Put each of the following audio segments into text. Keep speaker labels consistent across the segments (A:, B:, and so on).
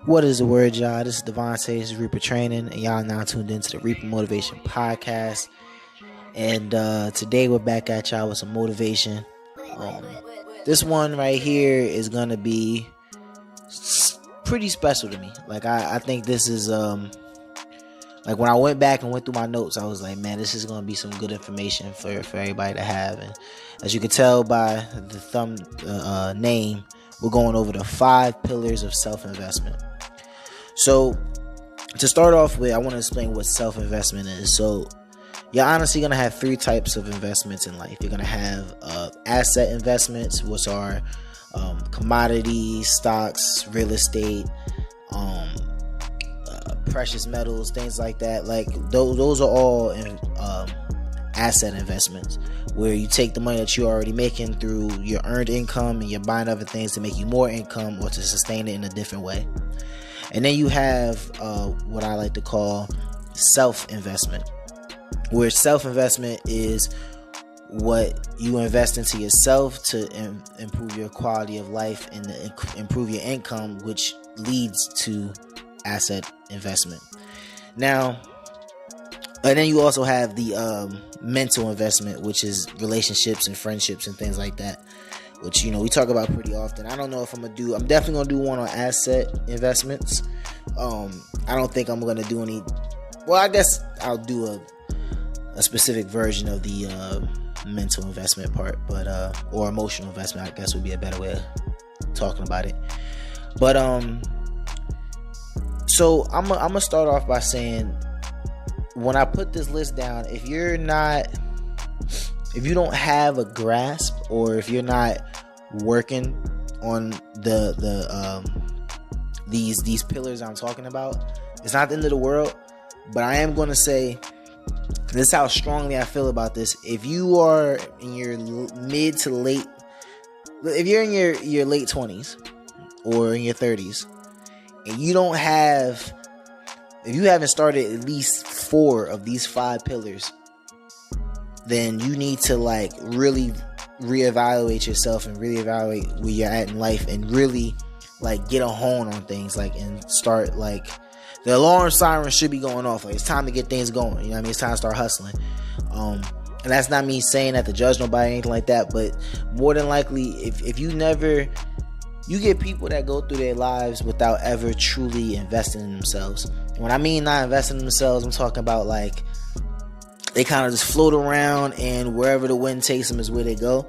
A: What is the word, y'all? This is Devontae. This is Reaper Training, and y'all now tuned into the Reaper Motivation Podcast. And today we're back at y'all with some motivation. This one right here is gonna be pretty special to me. Like I think this is like when I went back and went through my notes, I was like, man, this is gonna be some good information for everybody to have. And as you can tell by the name, we're going over the 5 pillars of self-investment. So to start off with, I want to explain what self-investment is. So you're honestly going to have 3 types of investments in life. You're going to have asset investments, which are commodities, stocks, real estate, precious metals, things like that. Like those are all asset investments, where you take the money that you're already making through your earned income and you're buying other things to make you more income or to sustain it in a different way. And then you have what I like to call self-investment, where self-investment is what you invest into yourself to improve your quality of life and improve your income, which leads to asset investment. Now, and then you also have the mental investment, which is relationships and friendships and things like that, which, you know, we talk about pretty often. I don't know if I'm definitely going to do one on asset investments. I don't think I'm going to do any, well, I guess I'll do a specific version of the mental investment part, but, or emotional investment, I guess would be a better way of talking about it. But, so I'm going to start off by saying, when I put this list down, if you don't have a grasp, or if you're not working on these pillars I'm talking about, it's not the end of the world. But I am going to say, this is how strongly I feel about this. If you are in your mid to late, if you're in your late 20s or in your 30s, and you don't have, if you haven't started at least 4 of these 5 pillars, then you need to like really reevaluate yourself and really evaluate where you're at in life, and really like get a hone on things, like, and start, like, the alarm siren should be going off. Like, it's time to get things going. You know what I mean? It's time to start hustling. And that's not me saying that to judge nobody or anything like that, but more than likely, if you get people that go through their lives without ever truly investing in themselves. When I mean not investing in themselves, I'm talking about like they kind of just float around, and wherever the wind takes them is where they go.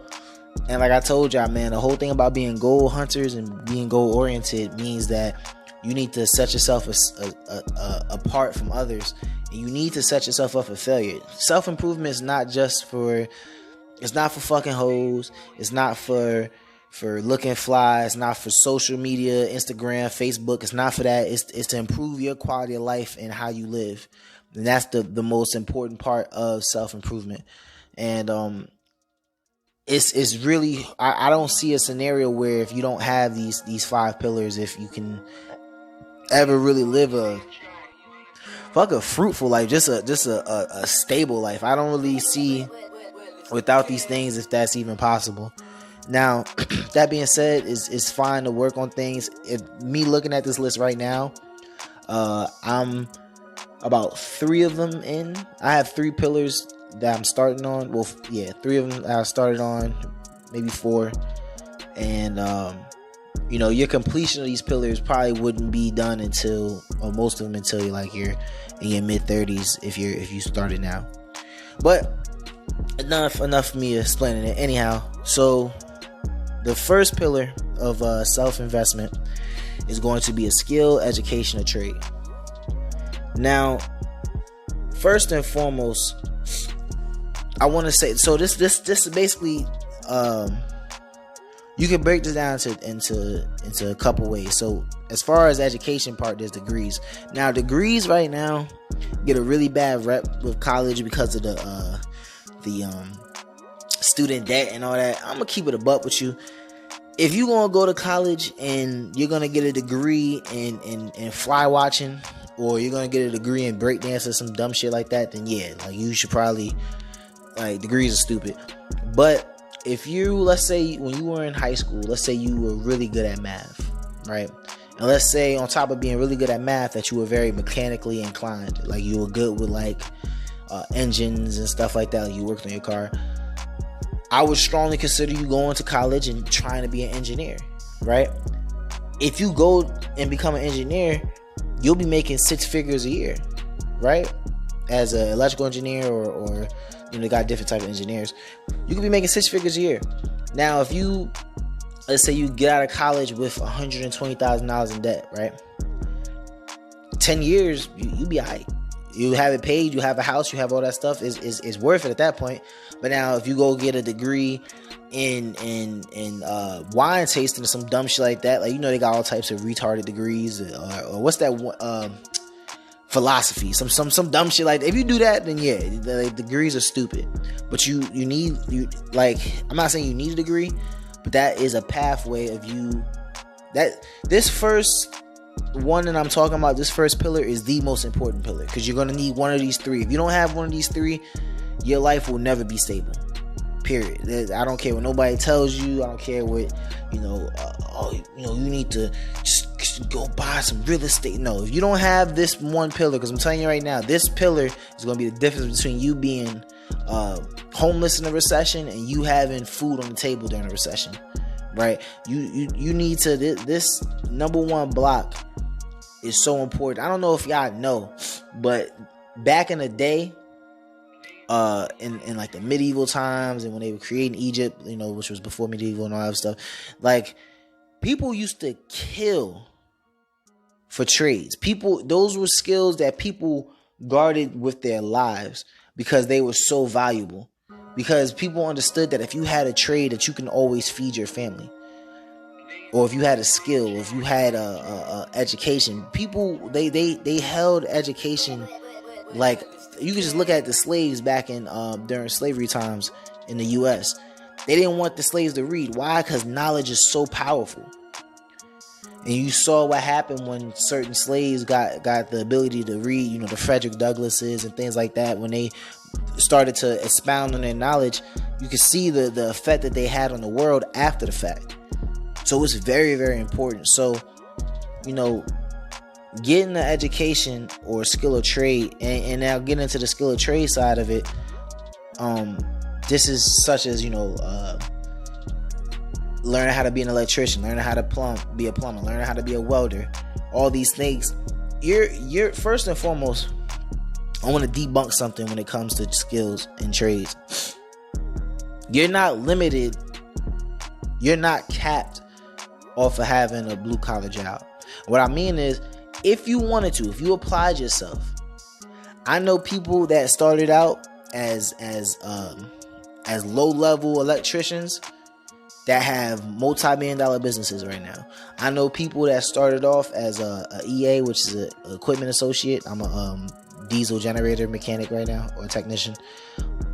A: And like I told y'all, man, the whole thing about being goal hunters and being goal oriented means that you need to set yourself apart from others, and you need to set yourself up for failure. Self-improvement is not just for, it's not for fucking hoes. It's not for looking fly. It's not for social media, Instagram, Facebook. It's not for that. It's to improve your quality of life and how you live. And that's the most important part of self-improvement. And it's really, I don't see a scenario where if you don't have these 5 pillars, if you can ever really live a fruitful life, just a stable life. I don't really see without these things if that's even possible. Now, that being said, it's fine to work on things. If me looking at this list right now, I'm about 3 of them in. I have 3 pillars that I'm starting on. Well, yeah, 3 of them I started on, maybe 4. And you know, your completion of these pillars probably wouldn't be done until, or most of them until you're in your mid 30s if you started now. But enough of me explaining it. Anyhow, so the first pillar of self-investment is going to be a skill, education, or trade. Now, first and foremost, I want to say, so this is basically, you can break this down into a couple ways. So as far as education part, there's degrees. Now, degrees right now get a really bad rep with college because of the student debt and all that. I'm gonna keep it a buck with you. If you're gonna go to college and you're gonna get a degree in fly watching, or you're gonna get a degree in breakdance or some dumb shit like that, then yeah, like, you should probably, like, degrees are stupid. But if you, let's say when you were in high school, let's say you were really good at math, right? And let's say on top of being really good at math, that you were very mechanically inclined, like you were good with like engines and stuff like that, like you worked on your car. I would strongly consider you going to college and trying to be an engineer, right? If you go and become an engineer, you'll be making 6 figures a year, right? As an electrical engineer or they got different type of engineers. You could be making 6 figures a year. Now, if you, let's say you get out of college with $120,000 in debt, right? 10 years, you be all right. You have it paid, you have a house, you have all that stuff. Is worth it at that point. But now if you go get a degree in wine tasting or some dumb shit like that, like they got all types of retarded degrees or what's that one, philosophy, some dumb shit like that. If you do that, then yeah, the degrees are stupid. But you need I'm not saying you need a degree, but that is a pathway of you. That this first one that I'm talking about, this first pillar is the most important pillar, because you're gonna need one of these 3. If you don't have one of these 3, your life will never be stable. Period. I don't care what nobody tells you. I don't care what you need to just go buy some real estate. No, if you don't have this one pillar, because I'm telling you right now, this pillar is going to be the difference between you being homeless in a recession and you having food on the table during a recession, right? You need to, this number one block is so important. I don't know if y'all know, but back in the day, in like the medieval times and when they were creating Egypt, which was before medieval and all that stuff, like people used to kill for trades. Those were skills that people guarded with their lives because they were so valuable. Because people understood that if you had a trade, that you can always feed your family. Or if you had a skill, or if you had a education, people they held education like. You can just look at the slaves back in during slavery times in the U.S. They didn't want the slaves to read. Why? Because knowledge is so powerful. And you saw what happened when certain slaves got the ability to read, the Frederick Douglasses and things like that. When they started to expound on their knowledge, you could see the effect that they had on the world after the fact. So it's very, very important. So, getting the education or skill or trade, and now getting into the skill or trade side of it, this is such as learning how to be an electrician, learning how to be a plumber, learning how to be a welder. All these things, you're first and foremost, I want to debunk something when it comes to skills and trades. You're not limited, you're not capped off of having a blue collar job. What I mean is, if you wanted to, if you applied yourself, I know people that started out as low level electricians that have multi-million-dollar businesses right now. I know people that started off as a EA, which is an equipment associate. I'm a diesel generator mechanic right now, or a technician.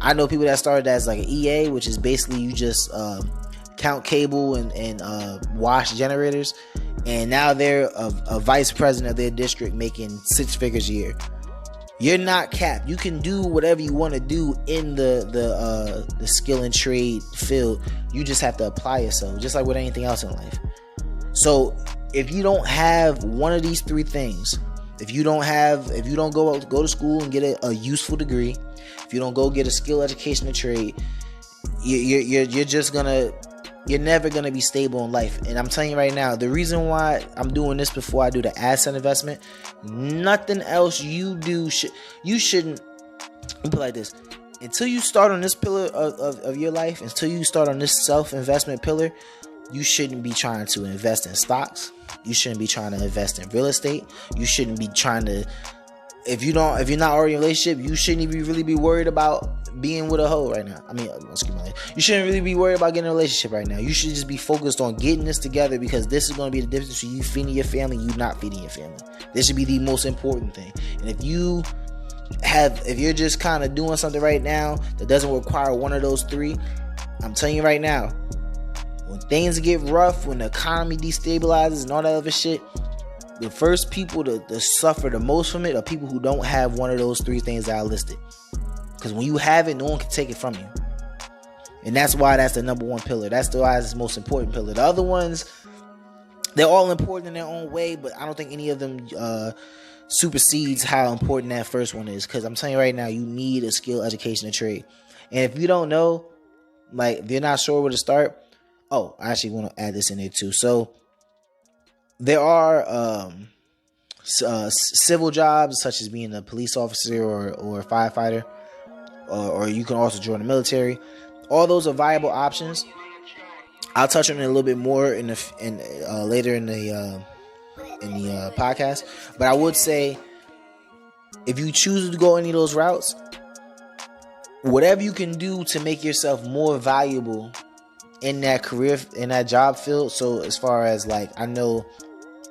A: I know people that started as like an EA, which is basically you just count cable and wash generators. And now they're a vice president of their district making 6 figures a year. You're not capped. You can do whatever you want to do in the skill and trade field. You just have to apply yourself, just like with anything else in life. So if you don't have one of these 3 things, if you don't go to school and get a useful degree, if you don't go get a skill, education, or trade, you're never going to be stable in life. And I'm telling you right now, the reason why I'm doing this before I do the asset investment, nothing else you do you shouldn't, let me put it like this, until you start on this pillar of your life, until you start on this self-investment pillar, you shouldn't be trying to invest in stocks. You shouldn't be trying to invest in real estate. You shouldn't be trying to, if you're not already in a relationship, you shouldn't even really be worried about being with a hoe right now. You shouldn't really be worried about getting a relationship right now. You should just be focused on getting this together, because this is going to be the difference between you feeding your family and you not feeding your family. This should be the most important thing. And if you're just kind of doing something right now that doesn't require one of those 3, I'm telling you right now, when things get rough, when the economy destabilizes and all that other shit, the first people to suffer the most from it are people who don't have one of those 3 things that I listed. Because when you have it, no one can take it from you. And that's why that's the number one pillar. That's why it's the most important pillar. The other ones, they're all important in their own way, but I don't think any of them supersedes how important that first one is. Because I'm telling you right now, you need a skill, education, and trade. And if you don't know, like, if you're not sure where to start, I actually want to add this in there too. So there are civil jobs such as being a police officer or a firefighter, or you can also join the military. All those are viable options. I'll touch on it a little bit more later in the podcast. But I would say, if you choose to go any of those routes, whatever you can do to make yourself more valuable in that career, in that job field. So as far as, like, I know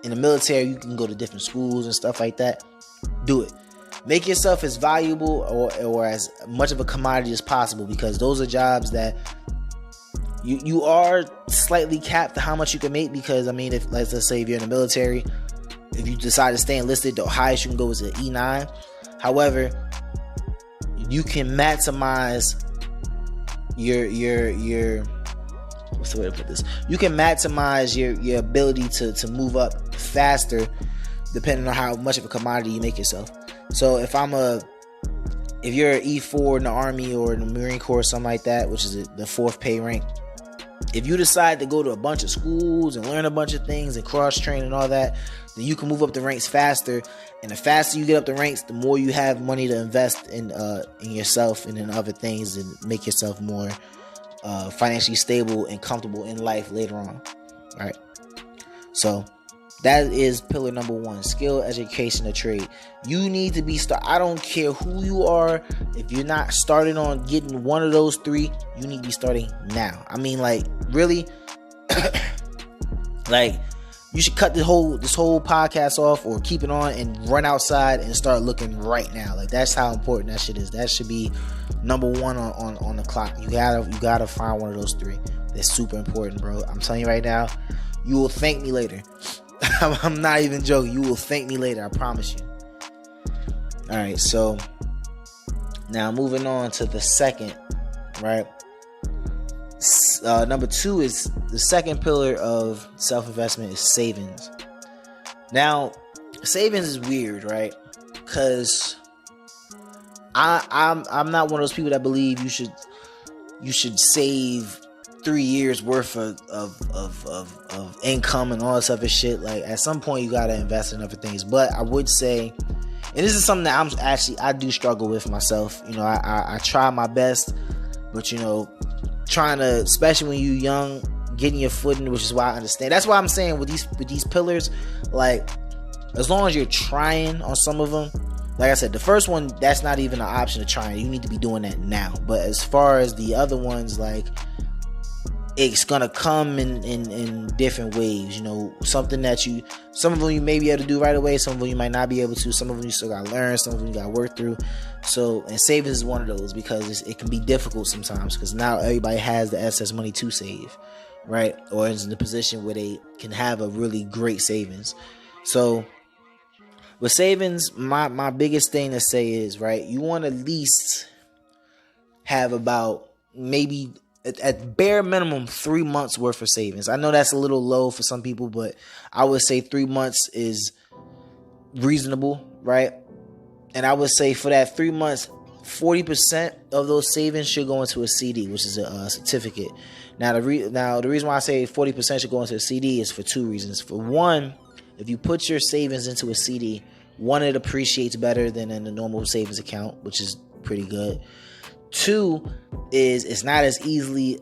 A: in the military you can go to different schools and stuff like that. Do it. Make yourself as valuable or as much of a commodity as possible, because those are jobs that you are slightly capped to how much you can make. Because, I mean, if, let's say if you're in the military, if you decide to stay enlisted, the highest you can go is an E9. However, you can maximize your what's the way to put this? You can maximize your ability to move up faster depending on how much of a commodity you make yourself. So if you're an E4 in the Army or in the Marine Corps or something like that, which is the 4th pay rank, if you decide to go to a bunch of schools and learn a bunch of things and cross-train and all that, then you can move up the ranks faster. And the faster you get up the ranks, the more you have money to invest in yourself and in other things, and make yourself more financially stable and comfortable in life later on. All right. So that is pillar number 1: skill, education, or trade. You need to be I don't care who you are. If you're not starting on getting one of those 3, you need to be starting now. I mean, like, really, like, you should cut this whole podcast off or keep it on and run outside and start looking right now. Like, that's how important that shit is. That should be number 1 on the clock. You gotta find one of those 3. They're super important, bro. I'm telling you right now, you will thank me later. I'm not even joking. You will thank me later. I promise you. All right. So now moving on to the second, right? Number 2 is the second pillar of self-investment is savings. Now, savings is weird, right? Because I'm not one of those people that believe you should save 3 years worth of income and all this other shit. Like, at some point you gotta invest in other things. But I would say, and this is something that I do struggle with myself. You know, I try my best, but, you know, trying to, especially when you're young, getting your footing, which is why I understand. That's why I'm saying with these pillars, like, as long as you're trying on some of them, like I said, the first one, that's not even an option to try. You need to be doing that now. But as far as the other ones, like, it's gonna come in different ways. You know, some of them you may be able to do right away, some of them you might not be able to, some of them you still gotta learn, some of them you gotta work through. So, and savings is one of those, because it can be difficult sometimes, because now everybody has the excess money to save, right? Or is in the position where they can have a really great savings. So with savings, my biggest thing to say is, right, you want to at least have about, maybe at bare minimum, 3 months worth of savings. I know that's a little low for some people, but I would say 3 months is reasonable, right? And I would say for that 3 months, 40% of those savings should go into a CD, which is a certificate. Now, the reason why I say 40% should go into a CD is for 2 reasons. For one, if you put your savings into a CD, one, it appreciates better than in a normal savings account, which is pretty good. 2 is it's not as easily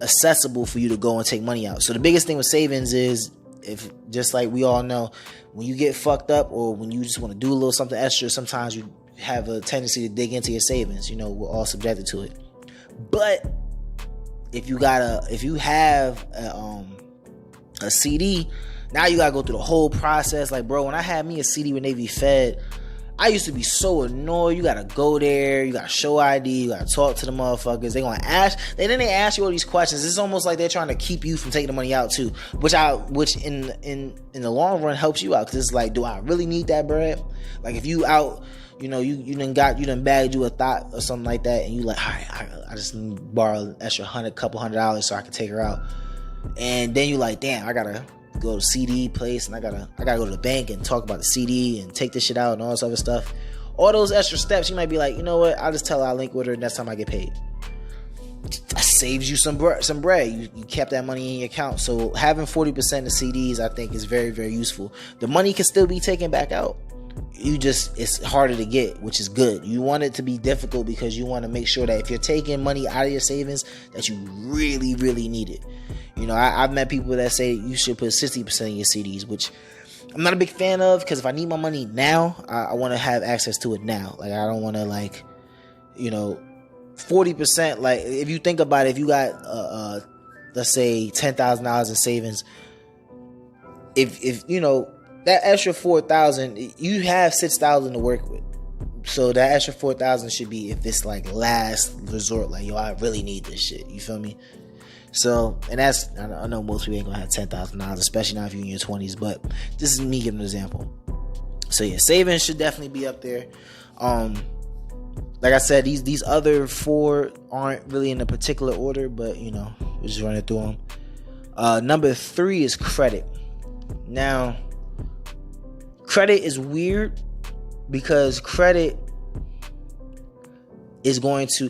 A: accessible for you to go and take money out. So the biggest thing with savings is, if, just like we all know, when you get fucked up or when you just want to do a little something extra, sometimes you have a tendency to dig into your savings. You know, we're all subjected to it. But if you have a CD, now you gotta go through the whole process. Like, bro, when I had me a CD with Navy Fed, I used to be so annoyed. You gotta go there, you gotta show ID, you gotta talk to the motherfuckers. They ask you all these questions. It's almost like they're trying to keep you from taking the money out too, which in the long run helps you out, because it's like, do I really need that bread? Like, if you out, you know, you done bagged you a thought or something like that, and you like, all right, I just need to borrow an extra couple $100 so I can take her out, and then you like, damn, I gotta go to CD place and I gotta go to the bank and talk about the CD and take this shit out and all this other stuff. All those extra steps, you might be like, you know what? I'll just tell her I'll link with her next time I get paid. That saves you some bread. You kept that money in your account. So having 40% of CDs, I think, is very, very useful. The money can still be taken back out. It's harder to get, which is good. You want it to be difficult because you want to make sure that if you're taking money out of your savings, that you really, really need it. You know, I've met people that say you should put 60% in your CDs, which I'm not a big fan of, because if I need my money now, I want to have access to it now. Like, I don't want to, like, you know, 40%. Like, if you think about it, if you got let's say $10,000 in savings, if you know that extra $4,000, you have $6,000 to work with. So that extra $4,000 should be if it's like last resort, like, yo, I really need this shit. You feel me? So, and that's, I know most people ain't gonna have $10,000, especially not if you're in your 20s, but this is me giving an example. So yeah, savings should definitely be up there. Like I said, these other four aren't really in a particular order, but you know, we're just running through them. Number 3 is credit. Now, credit is weird because credit is going to,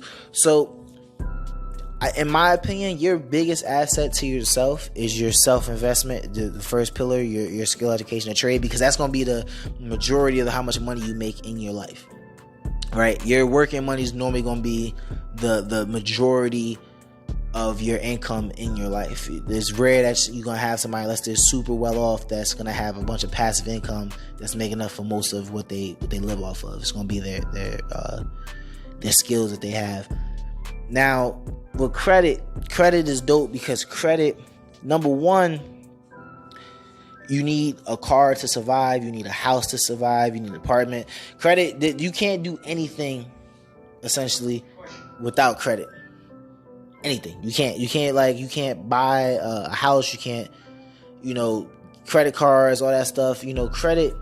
A: in my opinion, your biggest asset to yourself is your self-investment, the first pillar, your skill, education, and trade, because that's going to be the majority of how much money you make in your life, right? Your working money is normally going to be the majority of your income in your life. It's rare that you're going to have somebody, unless they're super well off, that's going to have a bunch of passive income that's making up for most of what they live off of. It's going to be their skills that they have. Now, with credit is dope because credit, number one, you need a car to survive, you need a house to survive, you need an apartment. Credit, you can't do anything essentially without credit. Anything. You can't buy a house, you can't, credit cards, all that stuff. Credit,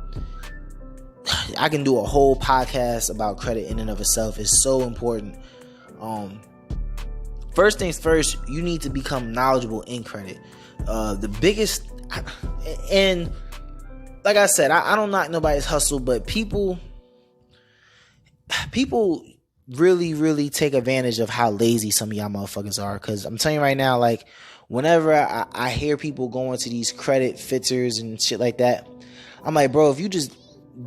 A: I can do a whole podcast about credit in and of itself. It's so important. First things first, you need to become knowledgeable in credit. The biggest, and like I said, I don't knock nobody's hustle, but people really, really take advantage of how lazy some of y'all motherfuckers are. Because I'm telling you right now, like, whenever I hear people going to these credit fitters and shit like that, I'm like, bro, if you just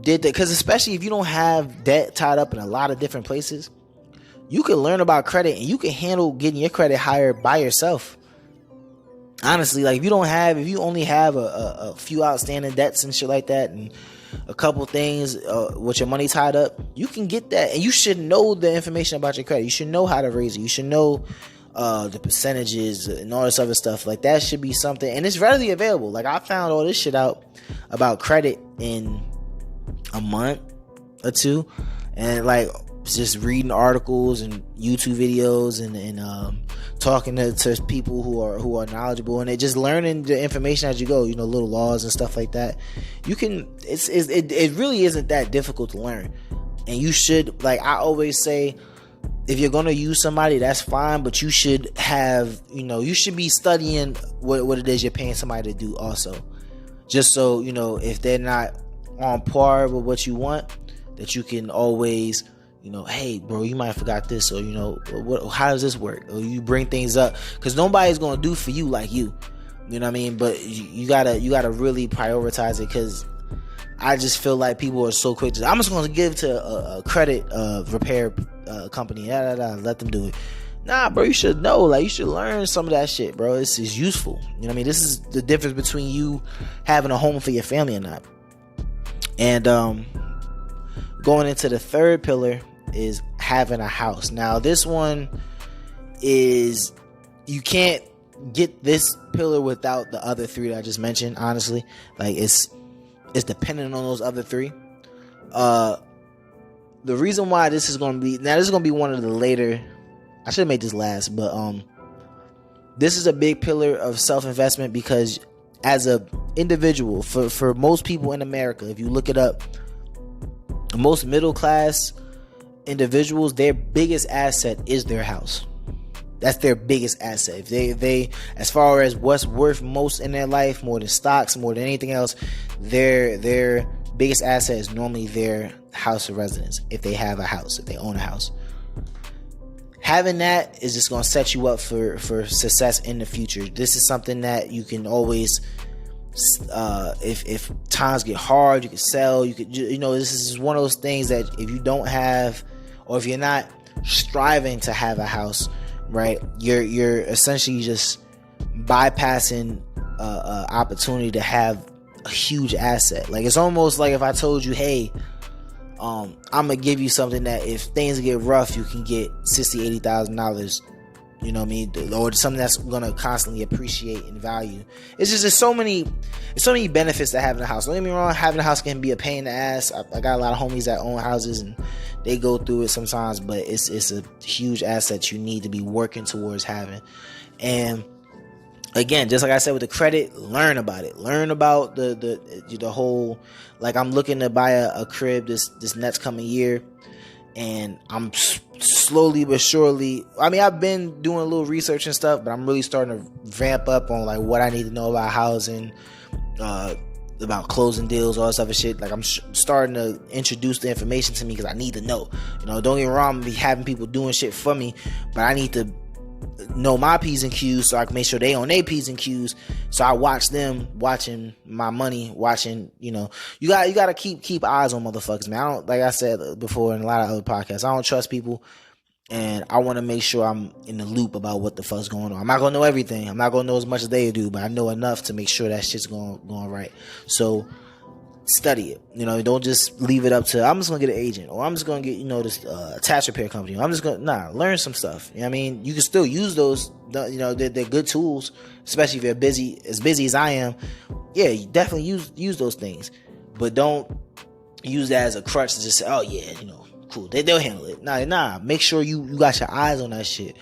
A: did that, because especially if you don't have debt tied up in a lot of different places, you can learn about credit and you can handle getting your credit higher by yourself. Honestly, like, if you only have a few outstanding debts and shit like that, and a couple things with your money tied up, you can get that. And you should know the information about your credit. You should know how to raise it. You should know the percentages and all this other stuff. Like, that should be something, and it's readily available. Like, I found all this shit out about credit in a month or two, and like, just reading articles and YouTube videos and talking to people who are knowledgeable, and just learning the information as you go, little laws and stuff like that. It really isn't that difficult to learn. And you should, like I always say, if you're going to use somebody, that's fine, but you should have, you should be studying what it is you're paying somebody to do also. Just so, if they're not on par with what you want, that you can always, hey, bro, you might have forgot this, or, how does this work? Or you bring things up, because nobody's going to do for you like you. You know what I mean? But you gotta really prioritize it, because I just feel like people are so quick I'm just going to give to a credit repair company, let them do it. Nah, bro, you should know. Like, you should learn some of that shit, bro. This is useful. You know what I mean? This is the difference between you having a home for your family or not. And going into the third pillar is having a house. Now, this one is, you can't get this pillar without the other three that I just mentioned, honestly. Like, it's dependent on those other three. The reason why this is going to be one of the later, I should have made this last, but this is a big pillar of self-investment, because as a individual, for most people in America, if you look it up, most middle class individuals, their biggest asset is their house. That's their biggest asset. If they as far as what's worth most in their life, more than stocks, more than anything else, their biggest asset is normally their house of residence. If they have a house, if they own a house, having that is just going to set you up for success in the future. This is something that you can always, if times get hard, you can sell. You could, this is one of those things that if you don't have, or if you're not striving to have a house, right, you're essentially just bypassing a opportunity to have a huge asset. Like, it's almost like if I told you, hey, I'm gonna give you something that if things get rough, you can get $60,000-$80,000. You know what I mean? Or something that's gonna constantly appreciate in value. It's just there's so many benefits to having a house. Don't get me wrong, having a house can be a pain in the ass. I got a lot of homies that own houses and they go through it sometimes, but it's a huge asset you need to be working towards having. And again, just like I said with the credit, learn about it. Learn about the whole, like, I'm looking to buy a crib this next coming year, and I'm slowly but surely, I mean, I've been doing a little research and stuff, but I'm really starting to vamp up on like what I need to know about housing, about closing deals, all that stuff and shit. Like, I'm starting to introduce the information to me because I need to know. Don't get me wrong, I'm gonna be having people doing shit for me, but I need to know my P's and Q's so I can make sure they on their P's and Q's, so I watch them watching my money, watching, you gotta keep eyes on motherfuckers, man. I don't, like I said before in a lot of other podcasts, I don't trust people, and I want to make sure I'm in the loop about what the fuck's going on. I'm not gonna know everything, I'm not gonna know as much as they do, but I know enough to make sure that shit's going right. So study it. Don't just leave it up to, I'm just gonna get an agent, or I'm just gonna get this attach repair company, or I'm just gonna learn some stuff. I mean, you can still use those. They're good tools, especially if you're as busy as I am. Yeah, you definitely use those things, but don't use that as a crutch to just say, oh yeah, cool, they'll handle it. Nah, make sure you got your eyes on that shit.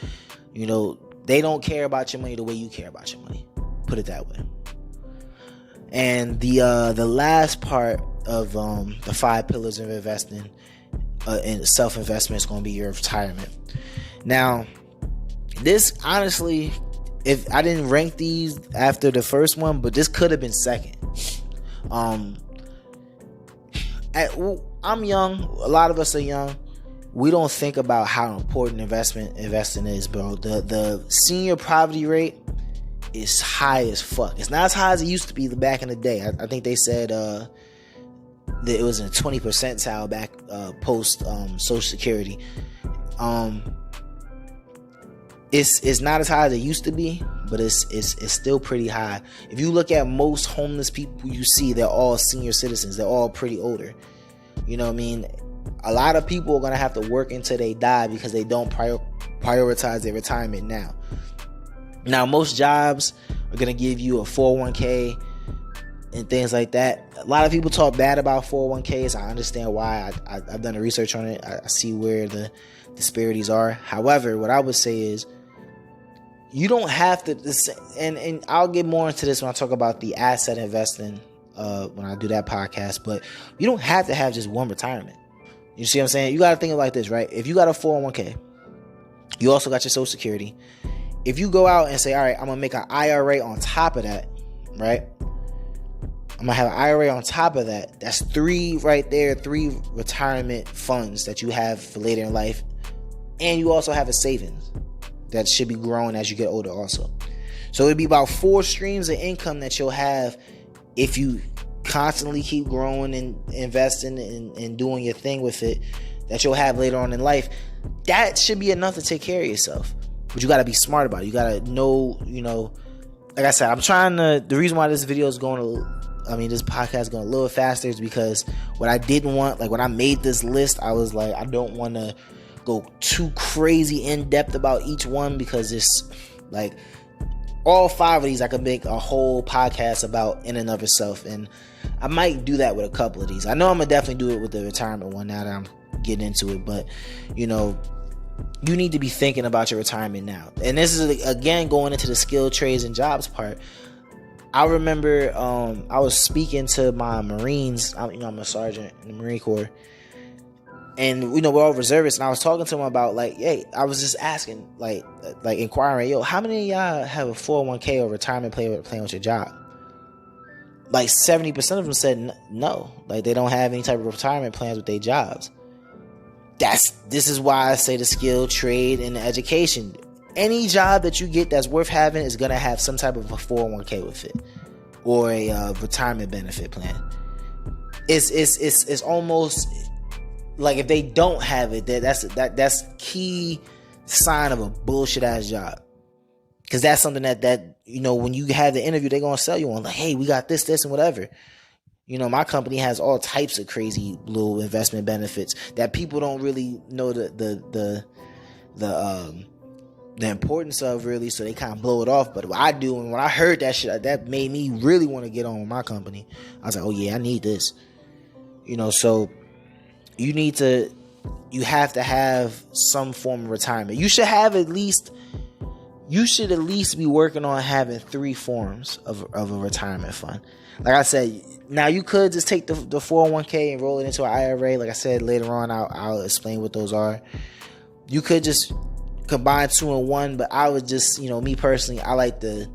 A: They don't care about your money the way you care about your money, put it that way. And the last part of the 5 pillars of investing and self-investment is going to be your retirement. Now, this, honestly, if I didn't rank these after the first one, but this could have been second. I'm young. A lot of us are young. We don't think about how important investing is, bro. The senior poverty rate is high as fuck. It's not as high as it used to be back in the day. I think they said that it was in 20 percentile back post Social Security. It's not as high as it used to be, but it's still pretty high. If you look at most homeless people you see, they're all senior citizens. They're all pretty older. You know what I mean? A lot of people are gonna have to work until they die because they don't prioritize their retirement now. Now, most jobs are going to give you a 401k and things like that. A lot of people talk bad about 401ks. I understand why. I've done the research on it. I see where the disparities are. However, what I would say is you don't have to, and I'll get more into this when I talk about the asset investing when I do that podcast, but you don't have to have just one retirement. You see what I'm saying? You got to think of it like this, right? If you got a 401k, you also got your Social Security. If you go out and say, all right, I'm going to make an IRA on top of that, right? I'm going to have an IRA on top of that. That's 3 right there, 3 retirement funds that you have for later in life. And you also have a savings that should be growing as you get older also. So it'd be about 4 streams of income that you'll have if you constantly keep growing and investing and doing your thing with it, that you'll have later on in life. That should be enough to take care of yourself. But you got to be smart about it. You got to know, like I said, the reason why this video is this podcast is going a little faster is because what I didn't want, like when I made this list, I was like, I don't want to go too crazy in depth about each one because it's like all 5 of these I could make a whole podcast about in and of itself. And I might do that with a couple of these. I know I'm going to definitely do it with the retirement one now that I'm getting into it. But, you need to be thinking about your retirement now. And this is, again, going into the skilled trades and jobs part. I remember I was speaking to my Marines. I'm a sergeant in the Marine Corps. And we're all reservists, and I was talking to him about like, hey, I was just asking, like inquiring, yo, how many of y'all have a 401k or retirement plan with your job? Like 70% of them said no, like they don't have any type of retirement plans with their jobs. This is why I say the skill, trade, and education. Any job that you get that's worth having is gonna have some type of a 401k with it, or a retirement benefit plan. It's almost like if they don't have it, that's key sign of a bullshit ass job. Because that's something that when you have the interview, they're gonna sell you on, like, hey, we got this, and whatever. My company has all types of crazy little investment benefits that people don't really know the importance of, really, so they kind of blow it off. But what I do, and when I heard that shit, that made me really want to get on with my company. I was like, oh yeah, I need this. So you have to have some form of retirement. You should at least be working on having 3 forms of a retirement fund. Like I said, now you could just take the 401k and roll it into an IRA. Like I said, later on, I'll explain what those are. You could just combine 2 in 1, but I would just, me personally, I like to,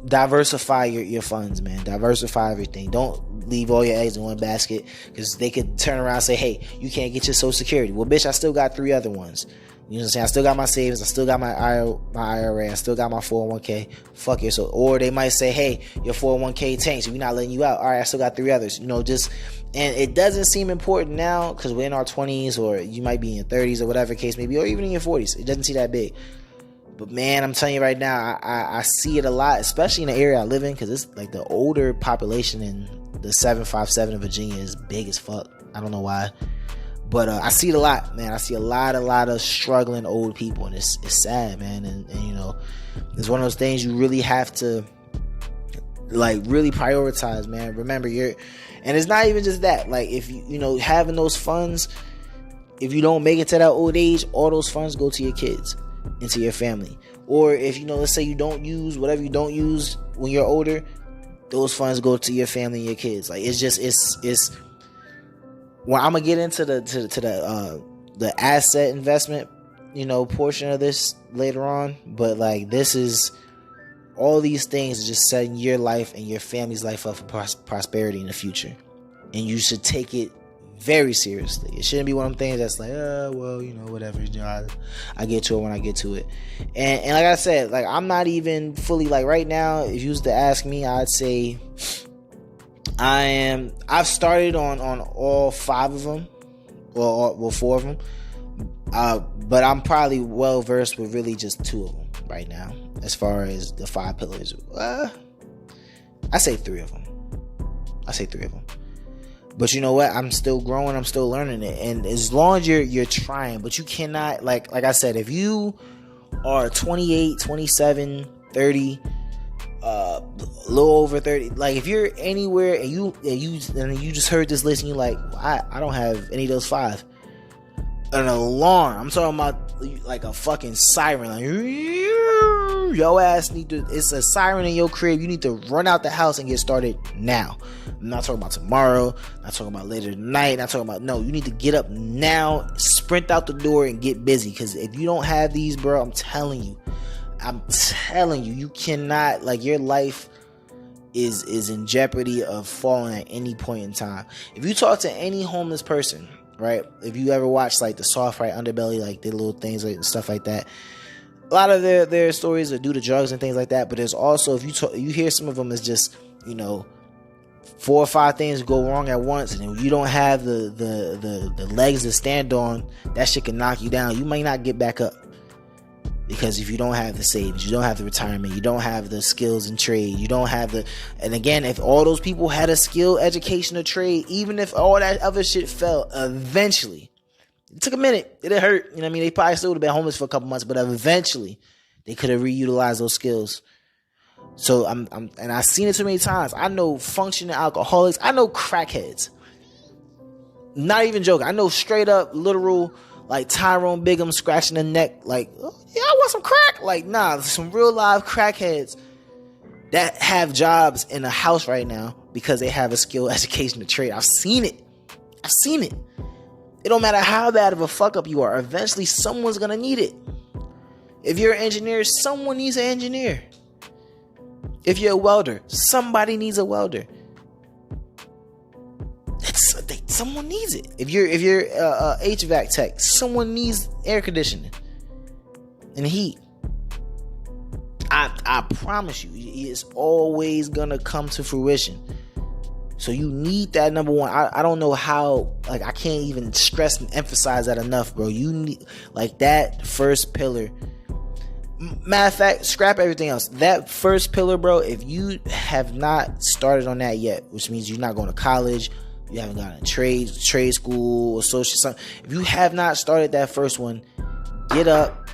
A: diversify your funds, man. Diversify everything. Don't leave all your eggs in one basket, because they could turn around and say, hey, you can't get your Social Security. Well, bitch, I still got 3 other ones. You know what I'm saying? I still got my savings. I still got my IRA. I still got my 401k. Fuck it. So, or they might say, hey, your 401k tanked, so we're not letting you out. All right, I still got 3 others. And it doesn't seem important now because we're in our 20s, or you might be in your 30s, or whatever case may be, or even in your 40s. It doesn't seem that big. But man, I'm telling you right now, I see it a lot, especially in the area I live in, because it's like the older population in the 757 in Virginia is big as fuck. I don't know why. But I see it a lot, man. I see a lot of struggling old people, and it's sad, man. And it's one of those things you really have to really prioritize, man. Remember, and it's not even just that. Like, if you having those funds, if you don't make it to that old age, all those funds go to your kids and to your family. Or if let's say you don't use whatever you don't use when you're older, those funds go to your family and your kids. Like, it's. Well, I'm gonna get into the asset investment, portion of this later on. But like, this is all these things are just setting your life and your family's life up for prosperity in the future, and you should take it very seriously. It shouldn't be one of them things that's like, whatever. I get to it when I get to it. And like I said, like, I'm not even fully, like, right now, if you was to ask me, I'd say I've started on all 5 of them, well 4 of them, but I'm probably well versed with really just 2 of them right now, as far as the 5 pillars. I say 3 of them. But you know what? I'm still growing. I'm still learning it. And as long as you're trying, but you cannot, like I said, if you are 28, 27, 30, a little over 30, like, if you're anywhere and you just heard this list and you're like, I don't have any of those 5. An alarm. I'm talking about like a fucking siren. Like, your ass it's a siren in your crib. You need to run out the house and get started now. I'm not talking about tomorrow, not talking about later tonight, not talking about, no, you need to get up now, sprint out the door and get busy. Because if you don't have these, bro, I'm telling you, you cannot, like, your life is in jeopardy of falling at any point in time. If you talk to any homeless person, right, if you ever watch like the Soft Right Underbelly, like the little things and stuff like that, a lot of their stories are due to drugs and things like that. But there's also, if you hear some of them is just 4 or 5 things go wrong at once, and you don't have the legs to stand on, that shit can knock you down. You might not get back up, because if you don't have the savings, you don't have the retirement, you don't have the skills and trade, you don't have and again, if all those people had a skill, education, or trade, even if all that other shit fell, eventually, it took a minute, it hurt, they probably still would have been homeless for a couple months, but eventually they could have reutilized those skills. So and I've seen it too many times. I know functioning alcoholics. I know crackheads. Not even joking. I know straight up, literal, like Tyrone Bigham scratching the neck, like, oh, yeah, I want some crack. Like, nah, some real live crackheads that have jobs in a house right now because they have a skill, education, or trade. I've seen it. I've seen it. It don't matter how bad of a fuck up you are. Eventually, someone's gonna need it. If you're an engineer, someone needs an engineer. If you're a welder, somebody needs a welder. Someone needs it. If you're a HVAC tech, someone needs air conditioning and heat. I promise you, it's always gonna come to fruition. So you need that number one. I don't know how, like, I can't even stress and emphasize that enough, bro. You need, like, that first pillar. Matter of fact, scrap everything else. That first pillar, bro, if you have not started on that yet, which means you're not going to college, you haven't gone to trade school, associate something. If you have not started that first one, get up,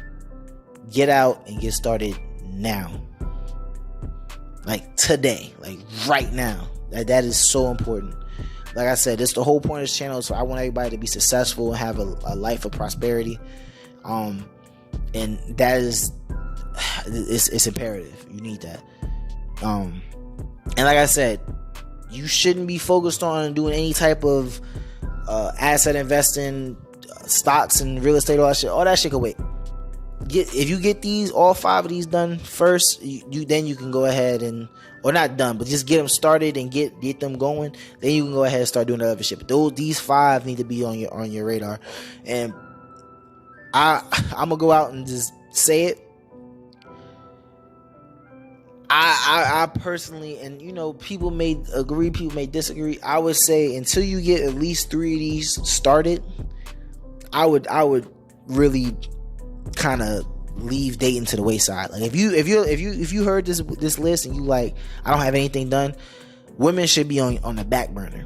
A: get out, and get started now. Like today, like right now. That is so important. Like I said, this the whole point of this channel. So I want everybody to be successful and have a life of prosperity. And that is, it's imperative. You need that. And like I said, you shouldn't be focused on doing any type of asset investing, stocks and real estate, all that shit. All that shit can wait. If you get all 5 of these done first, then you can go ahead and, or not done, but just get them started and get them going. Then you can go ahead and start doing the other shit. But these 5 need to be on your radar. And I'm gonna go out and just say it. I personally, and you know, people may agree, people may disagree. I would say until you get at least 3 of these started, I would really kind of leave dating to the wayside. Like if you heard this list and you like, I don't have anything done, women should be on the back burner.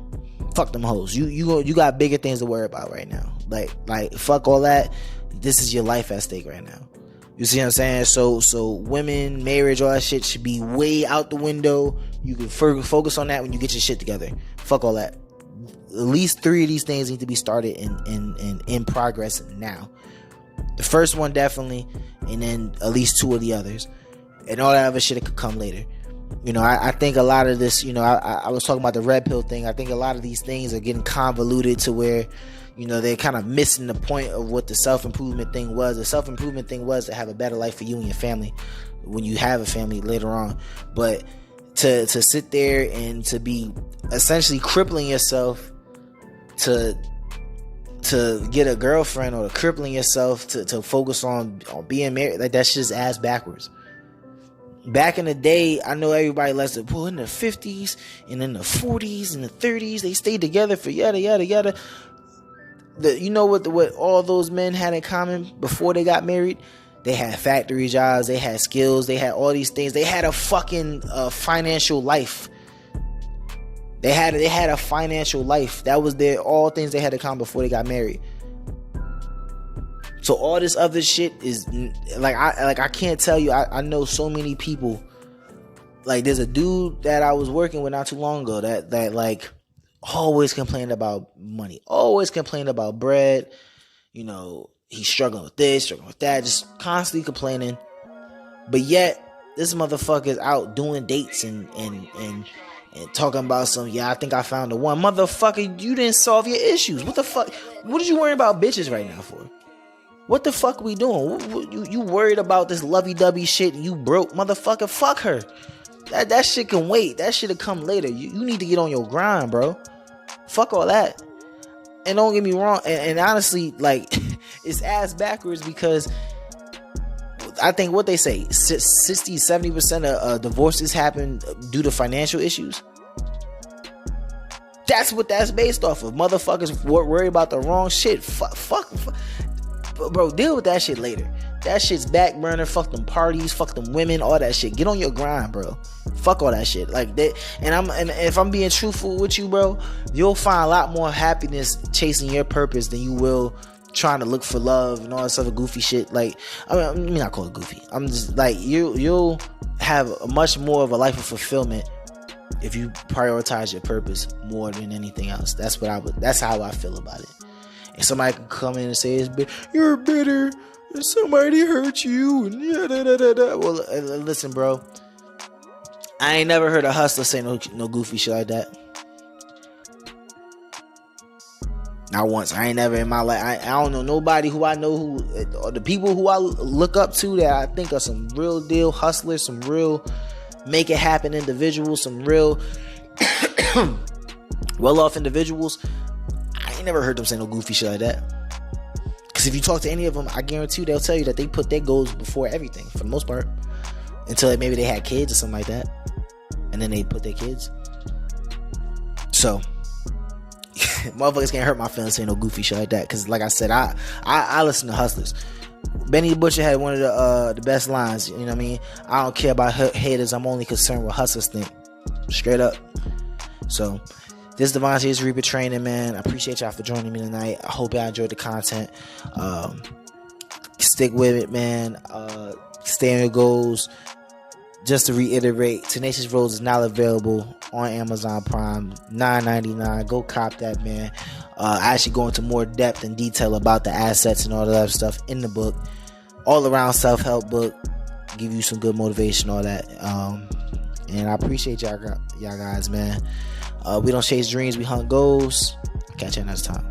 A: Fuck them hoes. You got bigger things to worry about right now. Like fuck all that. This is your life at stake right now. You see what I'm saying? So women, marriage, all that shit should be way out the window. You can focus on that when you get your shit together. Fuck all that. At least 3 of these things need to be started in progress now. The first one definitely, and then at least 2 of the others, and all that other shit that could come later. You know, I think a lot of this, you know, I was talking about the red pill thing. I think a lot of these things are getting convoluted to where, you know, they're kind of missing the point of what the self-improvement thing was. The self-improvement thing was to have a better life for you and your family when you have a family later on. But to sit there and to be essentially crippling yourself to get a girlfriend, or crippling yourself to focus on being married, like that's just ass backwards. Back in the day, I know everybody likes to pull in the 50s and in the 40s and the 30s. They stayed together for yada yada yada. You know what all those men had in common before they got married? They had factory jobs, they had skills, they had all these things. They had a fucking financial life. They had a financial life. That was all things they had in common before they got married. So all this other shit is I can't tell you. I know so many people. Like there's a dude that I was working with not too long ago that like always complained about money, always complained about bread. You know, he's struggling with this, struggling with that, just constantly complaining. But yet this motherfucker's out doing dates and talking about I think I found the one. Motherfucker, you didn't solve your issues. What the fuck? What are you worrying about bitches right now for? What the fuck we doing? You worried about this lovey-dovey shit and you broke? Motherfucker, fuck her. That shit can wait. That shit'll come later. You need to get on your grind, bro. Fuck all that. And don't get me wrong. And honestly, like, it's ass backwards because I think what they say, 60-70% of divorces happen due to financial issues. That's what that's based off of. Motherfuckers worry about the wrong shit. Fuck. Bro, deal with that shit later. That shit's back burner. Fuck them parties, fuck them women, all that shit. Get on your grind, bro. Fuck all that shit. Like that. And if I'm being truthful with you, bro, you'll find a lot more happiness chasing your purpose than you will trying to look for love and all this other goofy shit. Like, I mean not call it goofy. I'm just like, you'll have much more of a life of fulfillment if you prioritize your purpose more than anything else. That's how I feel about it. And somebody could come in and say, you're bitter, and somebody hurt you, and well, listen, bro, I ain't never heard a hustler say no goofy shit like that. Not once. I ain't never in my life. I don't know nobody who I know who, or the people who I look up to that I think are some real deal hustlers, some real make it happen individuals, some real well off individuals. I ain't never heard them say no goofy shit like that. Because if you talk to any of them, I guarantee you they'll tell you that they put their goals before everything for the most part, until maybe they had kids or something like that, and then they put their kids. So motherfuckers can't hurt my feelings saying no goofy shit like that. Because like I said, I listen to hustlers. Benny the Butcher had one of the best lines. You know what I mean? I don't care about haters. I'm only concerned with hustlers think. Straight up. So this is Devontae's Reaper Training, man. I appreciate y'all for joining me tonight. I hope y'all enjoyed the content. Stick with it, man. Stay on your goals. Just to reiterate, Tenacious Rose is now available on Amazon Prime, $9.99. Go cop that, man. I actually go into more depth and detail about the assets and all that other stuff in the book. All around self-help book. Give you some good motivation, all that. And I appreciate y'all guys, man. We don't chase dreams, we hunt goals. Catch you next time.